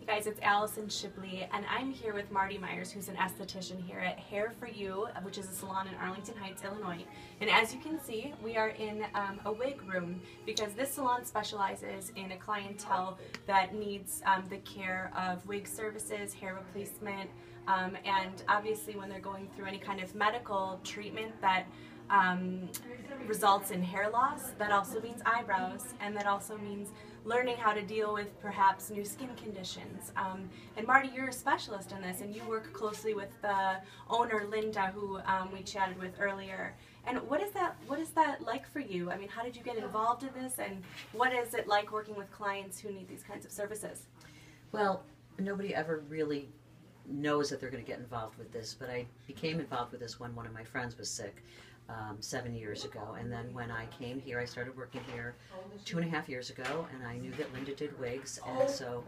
Guys, it's Allison Shipley, and I'm here with Mardi Meyers, who's an esthetician here at Hair For You, which is a salon in Arlington Heights, Illinois. And as you can see, we are in a wig room because this salon specializes in a clientele that needs the care of wig services, hair replacement, and obviously when they're going through any kind of medical treatment that results in hair loss, that also means eyebrows, and that also means learning how to deal with perhaps new skin conditions. And Mardi, you're a specialist in this, and you work closely with the owner, Linda, who we chatted with earlier. And what is that like for you? I mean, how did you get involved in this, and what is it like working with clients who need these kinds of services? Well, nobody ever really knows that they're going to get involved with this, but I became involved with this when one of my friends was sick 7 years ago, and then when I came here, I started working here 2.5 years ago, and I knew that Linda did wigs, and so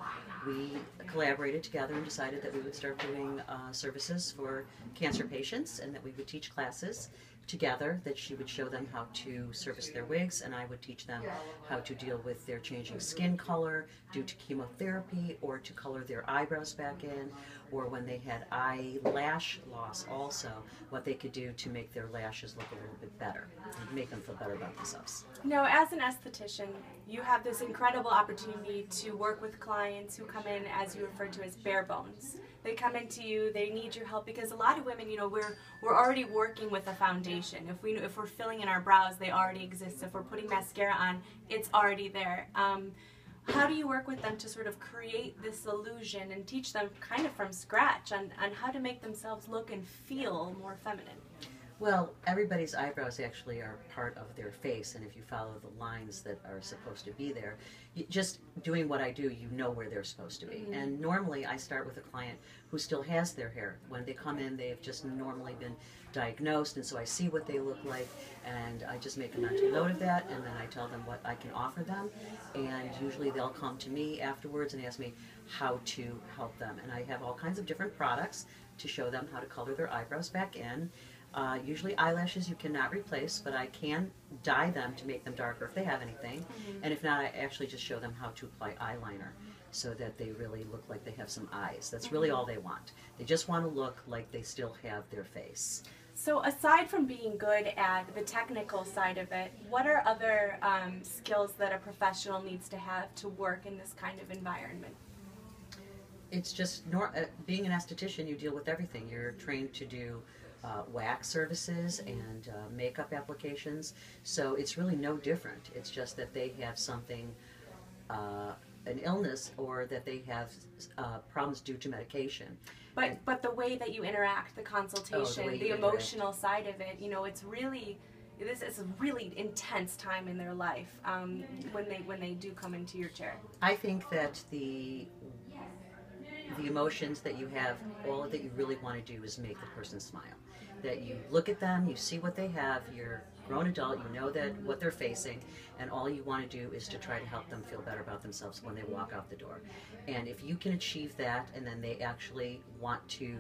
we collaborated together and decided that we would start doing services for cancer patients, and that we would teach classes together, that she would show them how to service their wigs, and I would teach them how to deal with their changing skin color due to chemotherapy, or to color their eyebrows back in, or when they had eyelash loss also, what they could do to make their lashes look a little bit better and make them feel better about themselves. Now, as an esthetician, you have this incredible opportunity to work with clients who come in, as you referred to, as bare bones. They come into you, they need your help, because a lot of women, you know, we're already working with a foundation. If we're filling in our brows, they already exist. If we're putting mascara on, it's already there. How do you work with them to sort of create this illusion and teach them kind of from scratch on how to make themselves look and feel more feminine? Well, everybody's eyebrows actually are part of their face, and if you follow the lines that are supposed to be there, just doing what I do, you know where they're supposed to be. Mm-hmm. And normally I start with a client who still has their hair. When they come in, they've just normally been diagnosed, and so I see what they look like, and I just make a mental note of that, and then I tell them what I can offer them, and usually they'll come to me afterwards and ask me how to help them. And I have all kinds of different products to show them how to color their eyebrows back in. Usually eyelashes you cannot replace, but I can dye them to make them darker if they have anything. Mm-hmm. And if not, I actually just show them how to apply eyeliner so that they really look like they have some eyes. That's really all they want. They just want to look like they still have their face. So aside from being good at the technical side of it, what are other skills that a professional needs to have to work in this kind of environment? It's just, being an esthetician, you deal with everything. You're trained to do wax services and makeup applications, so it's really no different. It's just that they have something, an illness, or that they have problems due to medication. But the way that you interact, the consultation, the emotional side of it, you know, it's really, this is a really intense time in their life when they do come into your chair. I think that the emotions that you have, all that you really want to do is make the person smile. That you look at them, you see what they have, you're a grown adult, you know that what they're facing, and all you want to do is to try to help them feel better about themselves when they walk out the door. And if you can achieve that, and then they actually want to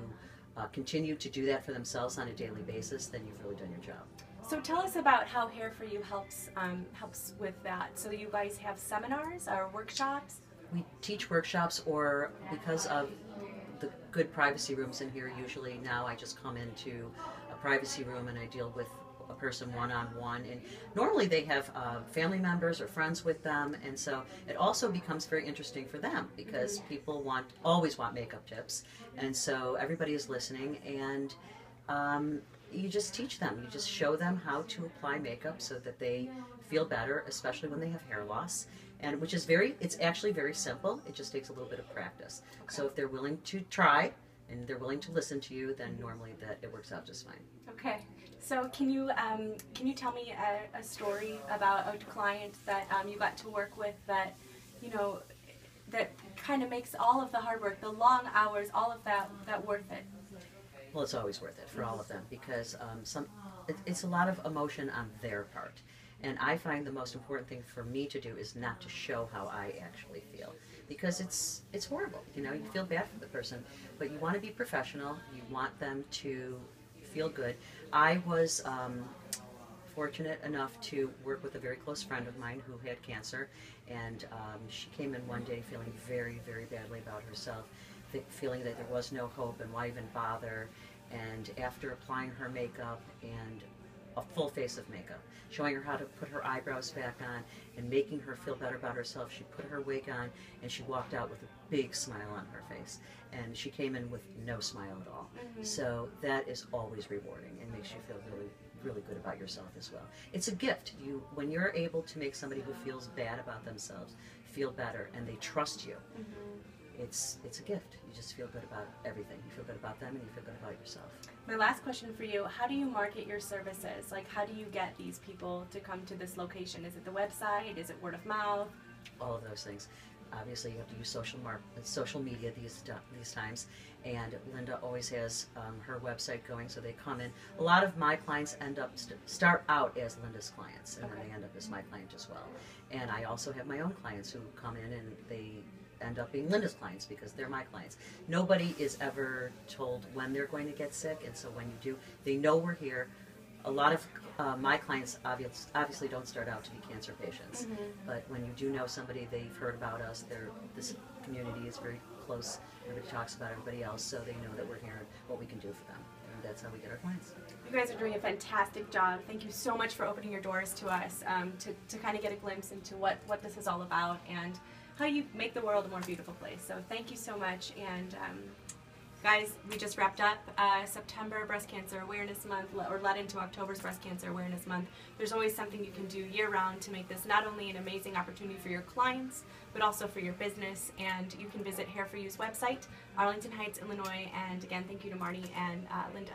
continue to do that for themselves on a daily basis, then you've really done your job. So tell us about how Hair For You helps with that. So you guys have seminars or workshops? We teach workshops, or because of the good privacy rooms in here, usually now I just come into a privacy room and I deal with a person one-on-one, and normally they have family members or friends with them, and so it also becomes very interesting for them because people always want makeup tips, and so everybody is listening, and you just teach them, you just show them how to apply makeup so that they feel better, especially when they have hair loss. And which is it's actually very simple. It just takes a little bit of practice. Okay. So if they're willing to try and they're willing to listen to you, then normally it works out just fine. Okay. So can you tell me a story about a client that you got to work with that, you know, that kind of makes all of the hard work, the long hours, all of that worth it? Well, it's always worth it for all of them, because it's a lot of emotion on their part. And I find the most important thing for me to do is not to show how I actually feel, because it's horrible. You know, you feel bad for the person, but you want to be professional. You want them to feel good. I was fortunate enough to work with a very close friend of mine who had cancer, and she came in one day feeling very, very badly about herself, feeling that there was no hope and why even bother. And after applying her makeup and a full face of makeup, showing her how to put her eyebrows back on and making her feel better about herself, she put her wig on and she walked out with a big smile on her face. And she came in with no smile at all. So that is always rewarding and makes you feel really, really good about yourself as well. It's a gift. When you're able to make somebody who feels bad about themselves feel better and they trust you, it's a gift. You just feel good about everything. You feel good about them and you feel good about yourself. My last question for you, how do you market your services? Like, how do you get these people to come to this location? Is it the website? Is it word of mouth? All of those things. Obviously, you have to use social media these times, and Linda always has her website going, so they come in. A lot of my clients start out as Linda's clients, and then they end up as my client as well. And I also have my own clients who come in and they end up being Linda's clients because they're my clients. Nobody is ever told when they're going to get sick, and so when you do, they know we're here. A lot of my clients obviously don't start out to be cancer patients, but when you do know somebody, they've heard about us, this community is very close, everybody talks about everybody else, so they know that we're here and what we can do for them, and that's how we get our clients. You guys are doing a fantastic job. Thank you so much for opening your doors to us, to kind of get a glimpse into what this is all about and how you make the world a more beautiful place. So thank you so much. And guys, we just wrapped up September Breast Cancer Awareness Month, or led into October's Breast Cancer Awareness Month. There's always something you can do year-round to make this not only an amazing opportunity for your clients, but also for your business. And you can visit Hair for You's website, Arlington Heights, Illinois. And again, thank you to Marty and Linda.